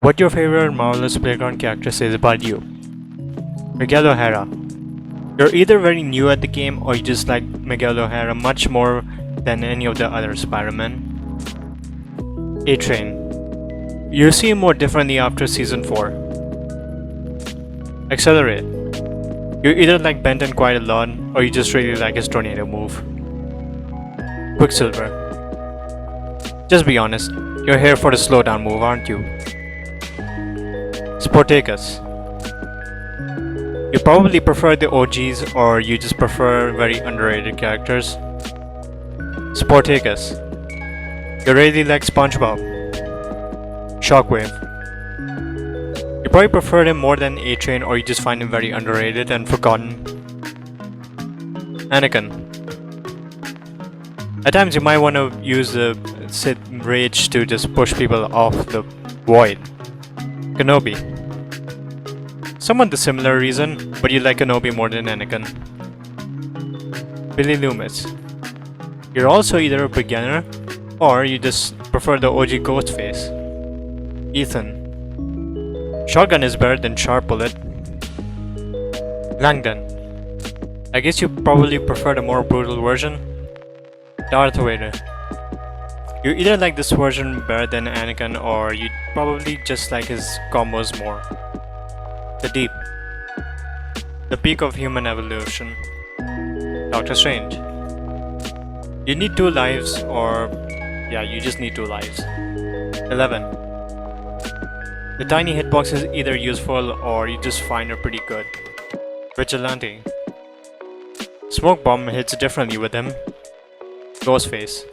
What your favorite Marvellous playground character says about you. Miguel O'Hara. You're either very new at the game or you just like Miguel O'Hara much more than any of the other Spider-Man. A-Train. You see him more differently after Season 4. Accelerate. You either like Benton quite a lot or you just really like his tornado move. Quicksilver. Just be honest, you're here for the slowdown move, aren't you? Sportacus. You probably prefer the OGs or you just prefer very underrated characters. Sportacus. You really like SpongeBob. Shockwave. You probably prefer him more than A-Train or you just find him very underrated and forgotten. Anakin. At times you might want to use the Sith rage to just push people off the void. Kenobi. Somewhat the similar reason, but you like Kenobi more than Anakin. Billy Loomis. You're also either a beginner or you just prefer the OG Ghostface. Ethan. Shotgun is better than Sharp Bullet. Langdon. I guess you probably prefer the more brutal version. Darth Vader. You either like this version better than Anakin or you probably just like his combos more. The Deep. The peak of human evolution. Doctor Strange. You need 2 lives or yeah, you just need 2 lives. 11. The tiny hitbox is either useful or you just find her pretty good. Vigilante. Smoke Bomb hits differently with him. Ghostface.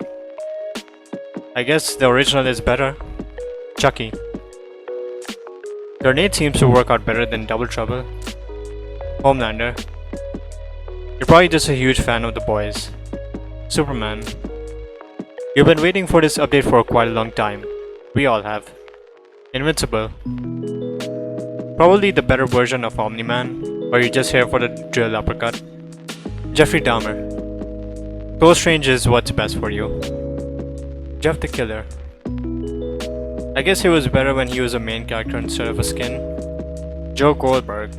I guess the original is better. Chucky. Grenade seems to work out better than Double Trouble. Homelander. You're probably just a huge fan of the boys. Superman. You've been waiting for this update for quite a long time. We all have. Invincible. Probably the better version of Omni-Man, or you're just here for the drill uppercut. Jeffrey Dahmer. Close range is what's best for you. Jeff the Killer. I guess he was better when he was a main character instead of a skin. Joe Goldberg.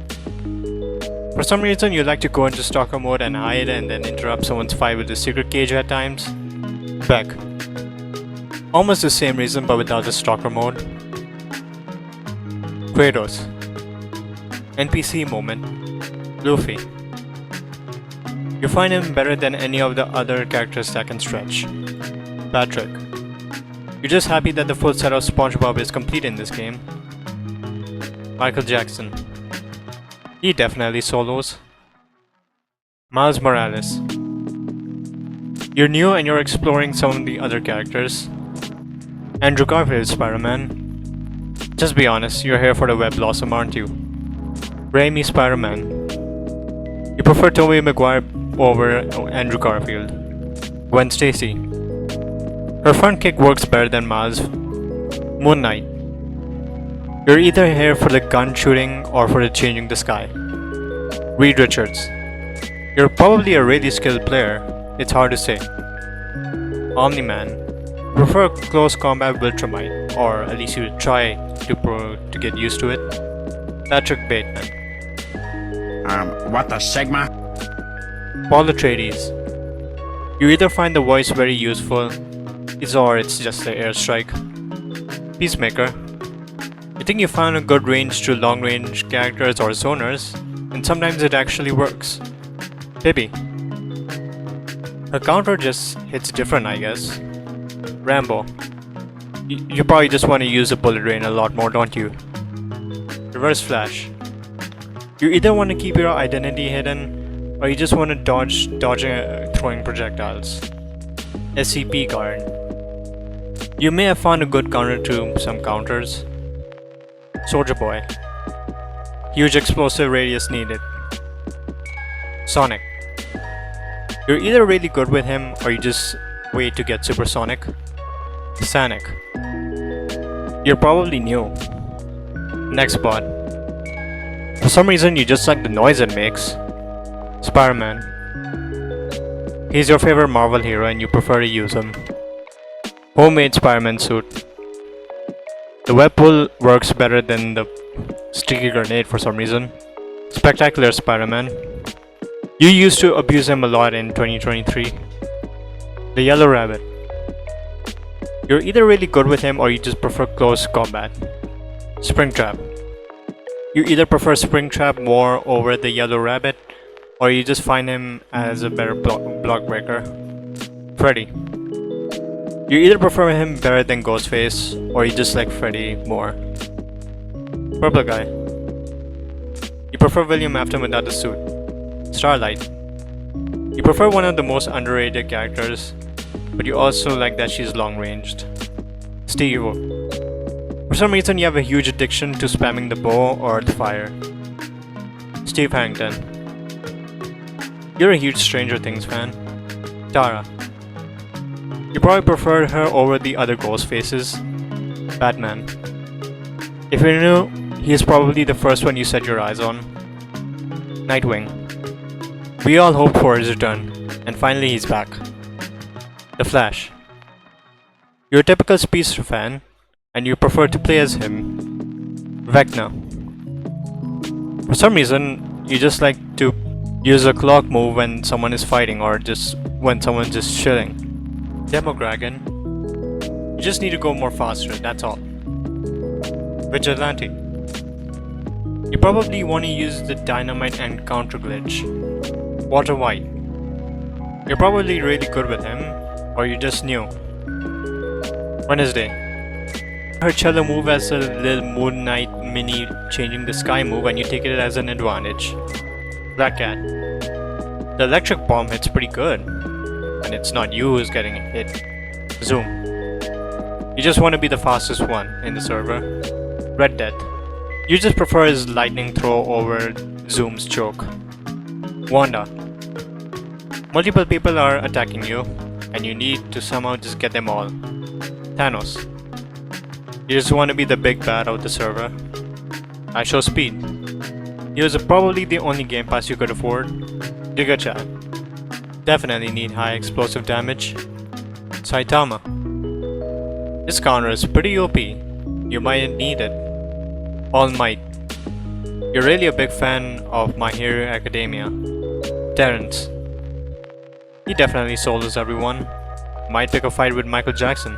For some reason you like to go into stalker mode and hide and then interrupt someone's fight with the secret cage at times. Beck. Almost the same reason but without the stalker mode. Kratos. NPC moment. Luffy. You find him better than any of the other characters that can stretch. Patrick. You're just happy that the full set of SpongeBob is complete in this game. Michael Jackson. He definitely solos. Miles Morales. You're new and you're exploring some of the other characters. Andrew Garfield Spider-Man. Just be honest, you're here for the web blossom, aren't you? Raimi Spider-Man. You prefer Tobey Maguire over Andrew Garfield. Gwen Stacy. Her front kick works better than Miles. Moon Knight. You're either here for the gun shooting or for the changing the sky. Reed Richards. You're probably a really skilled player, it's hard to say. Omni-Man. Prefer close combat Viltrumite, or at least you try to get used to it. Patrick Bateman. What the Sigma? Paul Atreides. You either find the voice very useful, or it's just the airstrike. Peacemaker. You think you found a good range to long range characters or zoners, and sometimes it actually works. Pibby. Her counter just hits different, I guess. Rambo. You probably just want to use a bullet rain a lot more, don't you? Reverse Flash. You either want to keep your identity hidden, or you just want to dodge throwing projectiles. SCP Guard. You may have found a good counter to some counters. Soldier Boy. Huge explosive radius needed. Sonic. You're either really good with him or you just wait to get supersonic. Sonic. You're probably new. Nextbot. For some reason you just like the noise it makes. Spider-Man. He's your favorite Marvel hero and you prefer to use him. Homemade Spider-Man suit. The web pull works better than the sticky grenade for some reason. Spectacular Spider-Man. You used to abuse him a lot in 2023. The Yellow Rabbit. You're either really good with him or you just prefer close combat. Springtrap. You either prefer Springtrap more over the Yellow Rabbit or you just find him as a better block breaker. Freddy. You either prefer him better than Ghostface or you just like Freddy more. Purple Guy. You prefer William Afton without the suit. Starlight. You prefer one of the most underrated characters, but you also like that she's long-ranged. Steve. For some reason you have a huge addiction to spamming the bow or the fire. Steve Harrington. You're a huge Stranger Things fan. Tara. You probably prefer her over the other ghost faces. Batman. If you're new, he is probably the first one you set your eyes on. Nightwing. We all hoped for his return, and finally he's back. The Flash. You're a typical Speedster fan, and you prefer to play as him. Vecna. For some reason, you just like to use a clock move when someone is fighting or just when someone's just chilling. Demogorgon. You just need to go more faster, that's all. Vigilante. You probably want to use the dynamite and counter glitch. Walter White. You're probably really good with him, or you just new. Wednesday. Her cello move as a little Moon Knight mini changing the sky move and you take it as an advantage. Black Cat. The electric bomb hits pretty good, and it's not you who's getting hit. Zoom. You just want to be the fastest one in the server. Red Death. You just prefer his lightning throw over Zoom's choke. Wanda. Multiple people are attacking you, and you need to somehow just get them all. Thanos. You just want to be the big bad of the server. I Show Speed. He was probably the only game pass you could afford. Giga Chad. Definitely need high explosive damage. Saitama. This counter is pretty OP. You might need it. All Might. You're really a big fan of My Hero Academia. Terrence. He definitely solos everyone. Might pick a fight with Michael Jackson.